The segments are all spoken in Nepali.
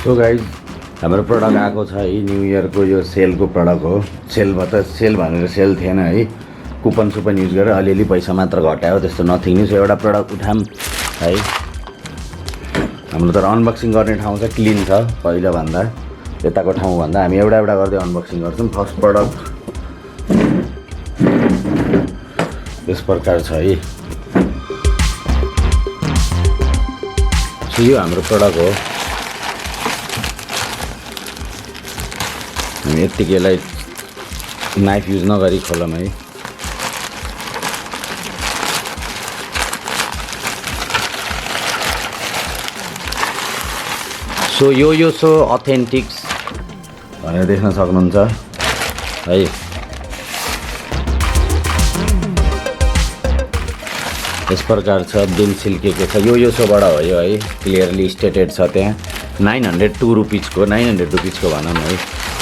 सो गाइज हाम्रो प्रडक्ट आएको छ है न्यू इयरको यो सेलको प्रडक्ट हो। सेल भनेर सेल थिएन है, कुपन सुपन युज गरेर अलिअलि पैसा मात्र घटायो, त्यस्तो नथिङ नि। सो एउटा प्रडक्ट उठाम है। हाम्रो तर अनबक्सिङ गर्ने ठाउँ चाहिँ क्लिन छ, पहिला भन्दा यताको ठाउँ भन्दा हामी एउटा एउटा गर्दै अनबक्सिङ गर्छौँ। फर्स्ट प्रडक्ट यस प्रकार छ है। सो यो हाम्रो प्रडक्ट हो। हामी यत्तिकैलाई नाइफ युज नगरी खोलौँ है। सो योयोसो अथेन्टिक्स भनेर देख्न सक्नुहुन्छ है। यस प्रकार छ, बिल सिल्केको छ, योयोसोबाट हो यो है, क्लियरली स्टेटेड छ त्यहाँ। 902 रुपिजको 900 रुपिजको भनौँ है।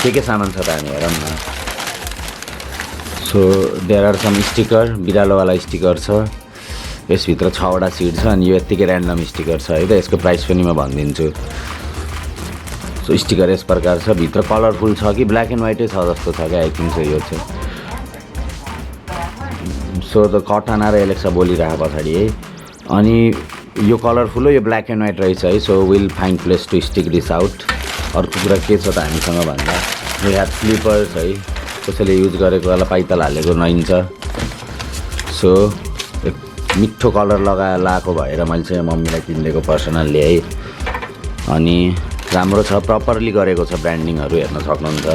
के सामान छ त हामी हेरौँ न। So there are some sticker, बिरालोवाला स्टिकर छ। यसभित्र 6वटा सिड छ अनि यो यत्तिकै ऱ्यान्डम स्टिकर छ है त। यसको प्राइस पनि म भनिदिन्छु। सो स्टिकर यस प्रकार छ, भित्र कलरफुल छ कि ब्ल्याक एन्ड व्हाइटै छ जस्तो छ क्या, आई थिङ्क सो यो चाहिँ। सो त कटना र एलेक्सा बोलिरहेको पछाडि है। अनि यो कलरफुल हो, यो ब्ल्याक एन्ड व्हाइट रहेछ है। So will find place to stick this out. अर्को कुरा के छ त हामीसँग भन्दा, यो ह्याभ स्लिपर्स है, कसैले युज गरेको बेला पाइतल हालेको नहिन्छ। सो एक मिठो कलर लगाएको भएर मैले चाहिँ मम्मीलाई किनिदिएको पर्सनल्ली है। अनि राम्रो छ, प्रपरली गरेको छ, ब्रान्डिङहरू हेर्न सक्नुहुन्छ।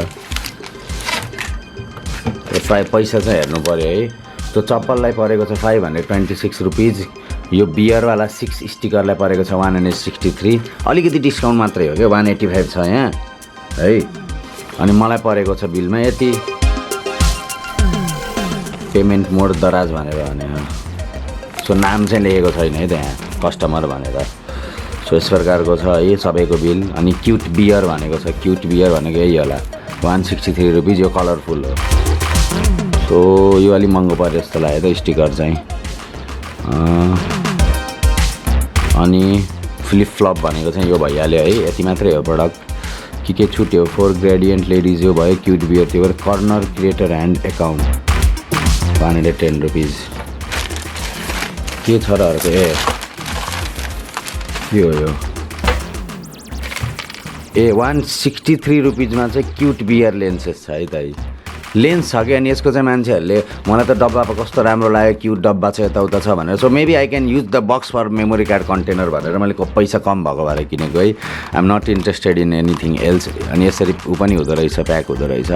प्राय पैसा चाहिँ हेर्नु पऱ्यो है। त्यो चप्पललाई परेको छ 526 रुपिज। यो बियरवाला 6 स्टिकरलाई परेको छ 163। अलिकति डिस्काउन्ट मात्रै हो क्या, 185 छ यहाँ है। अनि मलाई परेको छ बिलमा यति। पेमेन्ट मोड दराज भनेर भने। सो नाम चाहिँ लेखेको छैन है त्यहाँ, कस्टमर भनेर। सो यस प्रकारको छ है सबैको बिल। अनि क्युट बियर भनेको छ, क्युट बियर भनेको यही होला, 163 रुपिज। यो कलरफुल हो। सो यो अलिक महँगो पऱ्यो जस्तो लाग्यो त स्टिकर चाहिँ। अनि फ्लिप फ्लप भनेको चाहिँ यो भइहाल्यो है, यति मात्रै हो प्रडक्ट। के छुट्यो, 4 ग्रेडियन्ट लेडिज यो भयो, क्युट बियर त्यो भएर corner creator hand account 110 rupees. के छ र अर्को, यो 163 रुपिजमा चाहिँ क्युट बियर लेन्सेस छ है त। लेन्स छ कि। अनि यसको चाहिँ मान्छेहरूले मलाई त डब्बा कस्तो राम्रो लाग्यो, क्युट डब्बा छ, यताउता छ भनेर। So maybe I can use the box for memory card container भनेर मैले पैसा कम भएको भएर किनेको है। I am not interested in anything else. अनि यसरी ऊ पनि हुँदो रहेछ, प्याक हुँदो रहेछ।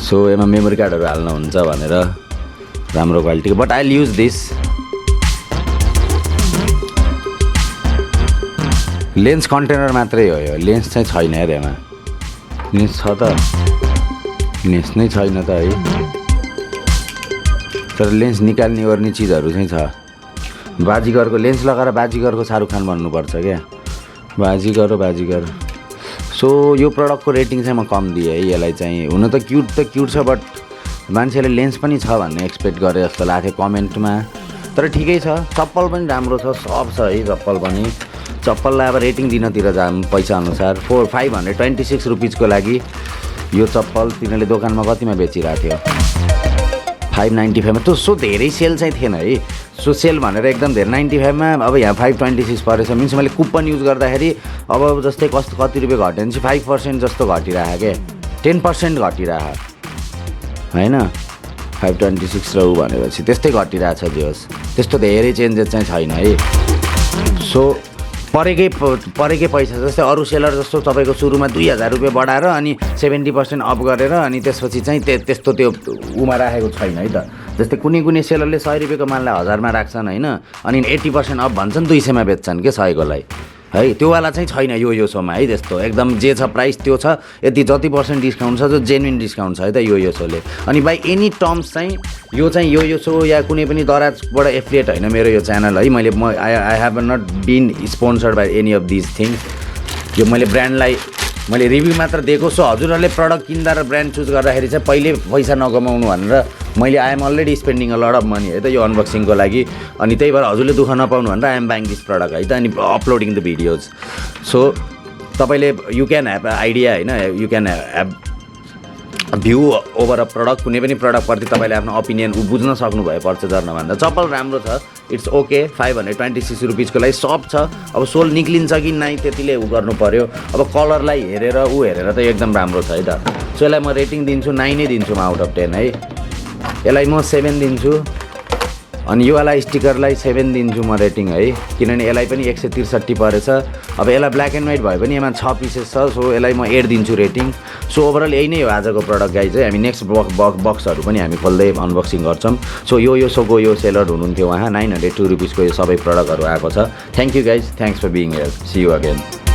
सो यसमा मेमोरी कार्डहरू हाल्नु हुन्छ भनेर, राम्रो क्वालिटीको। But I will use this. Lens container मात्रै हो यो, लेन्स चाहिँ छैन यार यसमा। लेन्स छ त, लेन्स नै छैन त है। तर लेन्स निकाल्ने ओर्ने चिजहरू चाहिँ छ। बाजीगरको लेन्स लगाएर बाजीगरको शाहरुख खान बन्नुपर्छ क्या, बाजीगर हो बाजीगर। सो यो प्रडक्टको रेटिङ चाहिँ म कम दिएँ है यसलाई चाहिँ। हुन त क्युट छ, बट मान्छेले लेन्स पनि छ भन्ने एक्सपेक्ट गरे जस्तो लाग्थ्यो कमेन्टमा। तर ठिकै छ, चप्पल पनि राम्रो छ, सब छ है चप्पल पनि। चप्पललाई अब रेटिङ दिनतिर जाम पैसा अनुसार। 526 रुपिजको लागि यो चप्पल तिनीहरूले दोकानमा कतिमा बेचिरहेको थियो, 595 मा। सो धेरै सेल चाहिँ थिएन है। सो सेल भनेर एकदम धेरै 95 मा, अब यहाँ 526 परेछ। मिन्स मैले कुपन युज गर्दाखेरि अब जस्तै कति रुपियाँ घट्यो भने चाहिँ 5% जस्तो घटिरहेको क्या, 10% घटिरहेको होइन। 526 र ऊ भनेपछि त्यस्तै घटिरहेछ जे होस्, त्यस्तो धेरै चेन्जेस चाहिँ छैन है। सो परेकै पैसा। जस्तै अरू सेलर जस्तो तपाईँको सुरुमा 2000 रुपियाँ बढाएर अनि 70% अफ गरेर अनि त्यसपछि चाहिँ त्यस्तो त्यो उमा राखेको छैन है त। जस्तै कुनै सेलरले 100 रुपियाँको माललाई 1000 मा राख्छन् होइन, अनि 80% अफ भन्छन्, 200 मा बेच्छन् के 100कोलाई है। त्योवाला चाहिँ छैन योयोसोमा है। त्यस्तो एकदम जे छ प्राइस त्यो छ। यति जति पर्सेन्ट डिस्काउन्ट छ जो जेन्युन डिस्काउन्ट छ है त योयोसोले। अनि बाई एनी टर्म्स चाहिँ यो चाहिँ योयोसो या कुनै पनि दराजबाट एफिलिएट होइन मेरो यो च्यानल है। I have not been sponsored by any of this things. यो मैले ब्रान्डलाई मैले रिभ्यू मात्र दिएको। सो हजुरहरूले प्रडक्ट किन्दा र ब्रान्ड चुज गर्दाखेरि चाहिँ पहिले पैसा नकमाउनु भनेर मैले I am already spending a lot of money है त यो अनबक्सिङको लागि। अनि त्यही भएर हजुरले दुःख नपाउनु भनेर I am buying this product है त, अनि अपलोडिङ द भिडियोज। सो तपाईँले यु क्यान ह्याभ आइडिया होइन, you can have view over a product. कुनै पनि प्रडक्टप्रति तपाईँले आफ्नो ओपिनियन बुझ्न सक्नुभयो पर्चेस गर्नुभन्दा। चप्पल राम्रो छ, इट्स ओके। 526 रुपिजको लागि सब छ। अब सोल निक्लिन्छ कि नै त्यतिले उ गर्नु पऱ्यो। अब कलरलाई हेरेर हेरेर त एकदम राम्रो छ है त। सो यसलाई म रेटिङ दिन्छु 9 नै दिन्छु म आउट अफ 10 है। यसलाई म 7 दिन्छु। अनि यो वाला स्टिकरलाई 7 दिन्छु म रेटिङ है, किनभने यसलाई पनि 163 परेछ। अब यसलाई ब्ल्याक एन्ड व्हाइट भयो पनि यसमा 6 पिसेस छ, सो यसलाई म 8 दिन्छु रेटिङ। सो ओभरअल यही नै हो आजको प्रडक्ट गाइज है। हामी नेक्स्ट बक्सहरू पनि हामी खोल्दै अनबक्सिङ गर्छौँ। सो योयोसोको यो सेलर हुनुहुन्थ्यो उहाँ, 902 रुपिसको यो सबै प्रडक्टहरू आएको छ। Thank you guys, thanks for being here, see you again.